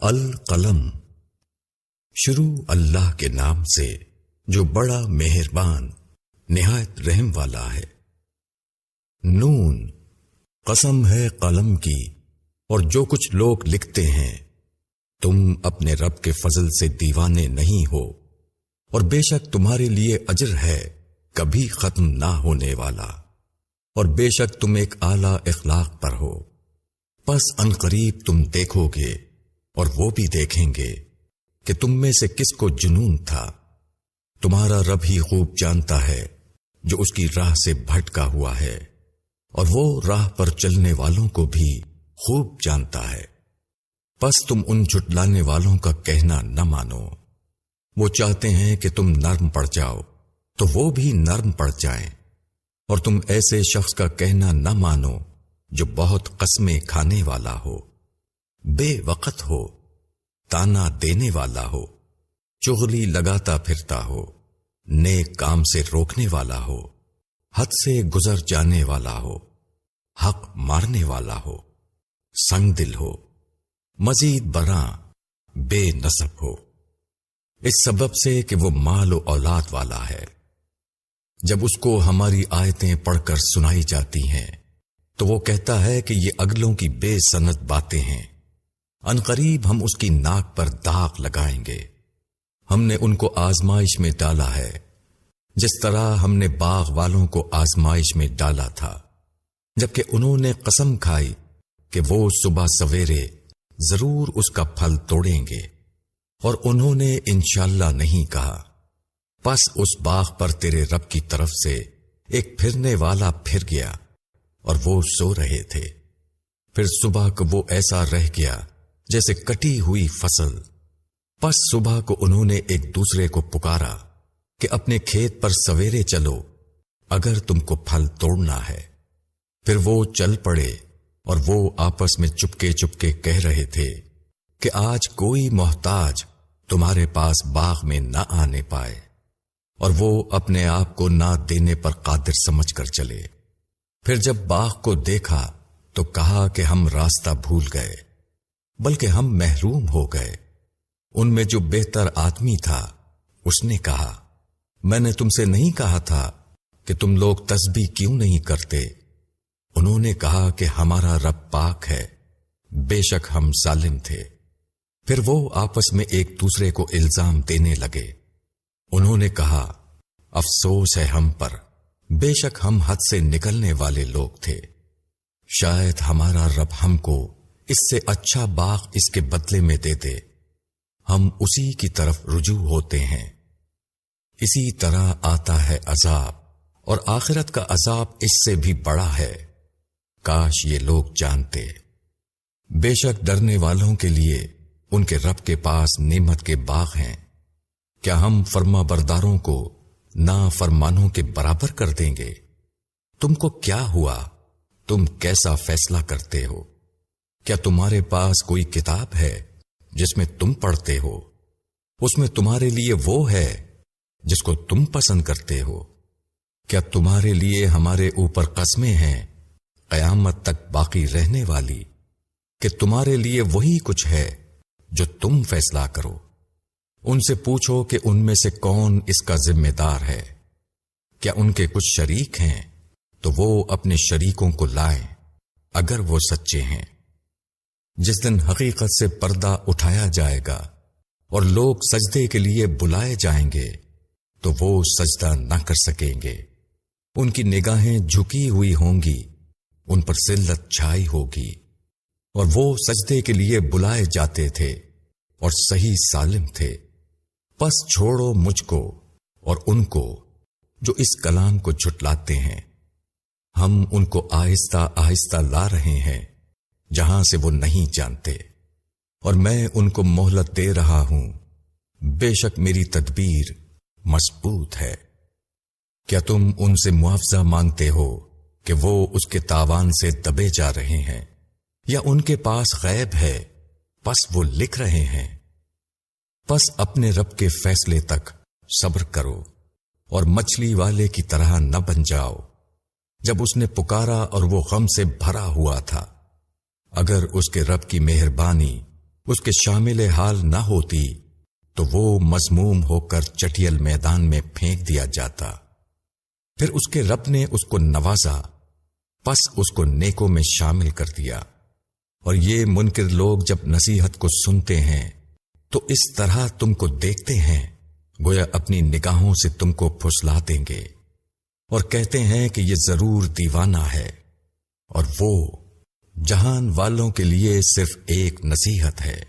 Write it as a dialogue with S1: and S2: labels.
S1: القلم۔ شروع اللہ کے نام سے جو بڑا مہربان نہایت رحم والا ہے۔ نون، قسم ہے قلم کی اور جو کچھ لوگ لکھتے ہیں، تم اپنے رب کے فضل سے دیوانے نہیں ہو، اور بے شک تمہارے لیے اجر ہے کبھی ختم نہ ہونے والا، اور بے شک تم ایک اعلیٰ اخلاق پر ہو۔ پس عنقریب تم دیکھو گے اور وہ بھی دیکھیں گے کہ تم میں سے کس کو جنون تھا۔ تمہارا رب ہی خوب جانتا ہے جو اس کی راہ سے بھٹکا ہوا ہے، اور وہ راہ پر چلنے والوں کو بھی خوب جانتا ہے۔ پس تم ان جھٹلانے والوں کا کہنا نہ مانو۔ وہ چاہتے ہیں کہ تم نرم پڑ جاؤ تو وہ بھی نرم پڑ جائیں، اور تم ایسے شخص کا کہنا نہ مانو جو بہت قسمیں کھانے والا ہو، بے وقت ہو، تانا دینے والا ہو، چغلی لگاتا پھرتا ہو، نیک کام سے روکنے والا ہو، حد سے گزر جانے والا ہو، حق مارنے والا ہو، سنگ دل ہو، مزید براں بے نسب ہو، اس سبب سے کہ وہ مال و اولاد والا ہے۔ جب اس کو ہماری آیتیں پڑھ کر سنائی جاتی ہیں تو وہ کہتا ہے کہ یہ اگلوں کی بے سند باتیں ہیں، عنقریب ہم اس کی ناک پر داغ لگائیں گے۔ ہم نے ان کو آزمائش میں ڈالا ہے جس طرح ہم نے باغ والوں کو آزمائش میں ڈالا تھا، جبکہ انہوں نے قسم کھائی کہ وہ صبح سویرے ضرور اس کا پھل توڑیں گے، اور انہوں نے انشاءاللہ نہیں کہا۔ پس اس باغ پر تیرے رب کی طرف سے ایک پھرنے والا پھر گیا، اور وہ سو رہے تھے۔ پھر صبح کو وہ ایسا رہ گیا جیسے کٹی ہوئی فصل۔ پس صبح کو انہوں نے ایک دوسرے کو پکارا کہ اپنے کھیت پر سویرے چلو اگر تم کو پھل توڑنا ہے۔ پھر وہ چل پڑے، اور وہ آپس میں چپکے چپکے کہہ رہے تھے کہ آج کوئی محتاج تمہارے پاس باغ میں نہ آنے پائے، اور وہ اپنے آپ کو نہ دینے پر قادر سمجھ کر چلے۔ پھر جب باغ کو دیکھا تو کہا کہ ہم راستہ بھول گئے، بلکہ ہم محروم ہو گئے۔ ان میں جو بہتر آدمی تھا اس نے کہا، میں نے تم سے نہیں کہا تھا کہ تم لوگ تسبیح کیوں نہیں کرتے؟ انہوں نے کہا کہ ہمارا رب پاک ہے، بے شک ہم ظالم تھے۔ پھر وہ آپس میں ایک دوسرے کو الزام دینے لگے۔ انہوں نے کہا، افسوس ہے ہم پر، بے شک ہم حد سے نکلنے والے لوگ تھے۔ شاید ہمارا رب ہم کو اس سے اچھا باغ اس کے بدلے میں دے دے، ہم اسی کی طرف رجوع ہوتے ہیں۔ اسی طرح آتا ہے عذاب، اور آخرت کا عذاب اس سے بھی بڑا ہے، کاش یہ لوگ جانتے۔ بے شک ڈرنے والوں کے لیے ان کے رب کے پاس نعمت کے باغ ہیں۔ کیا ہم فرما برداروں کو نا فرمانوں کے برابر کر دیں گے؟ تم کو کیا ہوا؟ تم کیسا فیصلہ کرتے ہو؟ کیا تمہارے پاس کوئی کتاب ہے جس میں تم پڑھتے ہو؟ اس میں تمہارے لیے وہ ہے جس کو تم پسند کرتے ہو؟ کیا تمہارے لیے ہمارے اوپر قسمیں ہیں قیامت تک باقی رہنے والی کہ تمہارے لیے وہی کچھ ہے جو تم فیصلہ کرو؟ ان سے پوچھو کہ ان میں سے کون اس کا ذمہ دار ہے۔ کیا ان کے کچھ شریک ہیں تو وہ اپنے شریکوں کو لائیں اگر وہ سچے ہیں۔ جس دن حقیقت سے پردہ اٹھایا جائے گا اور لوگ سجدے کے لیے بلائے جائیں گے تو وہ سجدہ نہ کر سکیں گے۔ ان کی نگاہیں جھکی ہوئی ہوں گی، ان پر ذلت چھائی ہوگی، اور وہ سجدے کے لیے بلائے جاتے تھے اور صحیح سالم تھے۔ پس چھوڑو مجھ کو اور ان کو جو اس کلام کو جھٹلاتے ہیں۔ ہم ان کو آہستہ آہستہ لا رہے ہیں جہاں سے وہ نہیں جانتے، اور میں ان کو مہلت دے رہا ہوں، بے شک میری تدبیر مضبوط ہے۔ کیا تم ان سے معاوضہ مانگتے ہو کہ وہ اس کے تاوان سے دبے جا رہے ہیں، یا ان کے پاس غیب ہے پس وہ لکھ رہے ہیں؟ پس اپنے رب کے فیصلے تک صبر کرو، اور مچھلی والے کی طرح نہ بن جاؤ جب اس نے پکارا اور وہ غم سے بھرا ہوا تھا۔ اگر اس کے رب کی مہربانی اس کے شامل حال نہ ہوتی تو وہ مذموم ہو کر چٹیل میدان میں پھینک دیا جاتا۔ پھر اس کے رب نے اس کو نوازا، پس اس کو نیکوں میں شامل کر دیا۔ اور یہ منکر لوگ جب نصیحت کو سنتے ہیں تو اس طرح تم کو دیکھتے ہیں گویا اپنی نگاہوں سے تم کو پھسلا دیں گے، اور کہتے ہیں کہ یہ ضرور دیوانہ ہے، اور وہ جہان والوں کے لیے صرف ایک نصیحت ہے۔